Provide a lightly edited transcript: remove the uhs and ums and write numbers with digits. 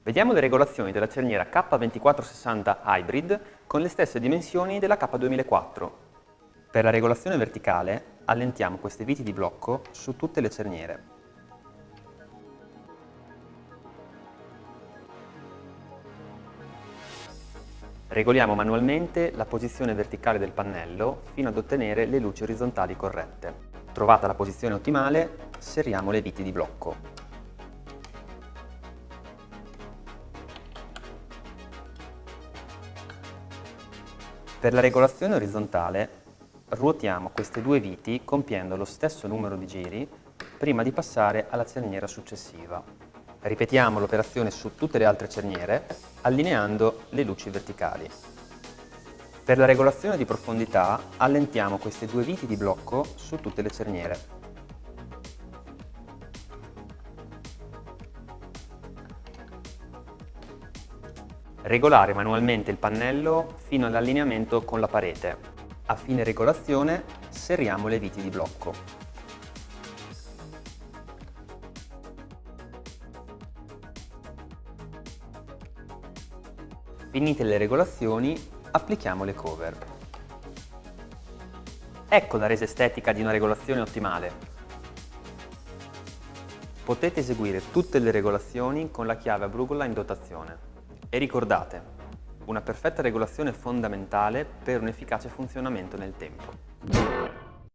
Vediamo le regolazioni della cerniera K2460 Hybrid con le stesse dimensioni della K2004. Per la regolazione verticale allentiamo queste viti di blocco su tutte le cerniere. Regoliamo manualmente la posizione verticale del pannello fino ad ottenere le luci orizzontali corrette. Trovata la posizione ottimale, serriamo le viti di blocco. Per la regolazione orizzontale ruotiamo queste due viti compiendo lo stesso numero di giri prima di passare alla cerniera successiva. Ripetiamo l'operazione su tutte le altre cerniere allineando le luci verticali. Per la regolazione di profondità allentiamo queste due viti di blocco su tutte le cerniere. Regolare manualmente il pannello fino all'allineamento con la parete. A fine regolazione serriamo le viti di blocco. Finite le regolazioni, applichiamo le cover. Ecco la resa estetica di una regolazione ottimale. Potete eseguire tutte le regolazioni con la chiave a brugola in dotazione. E ricordate, una perfetta regolazione è fondamentale per un efficace funzionamento nel tempo.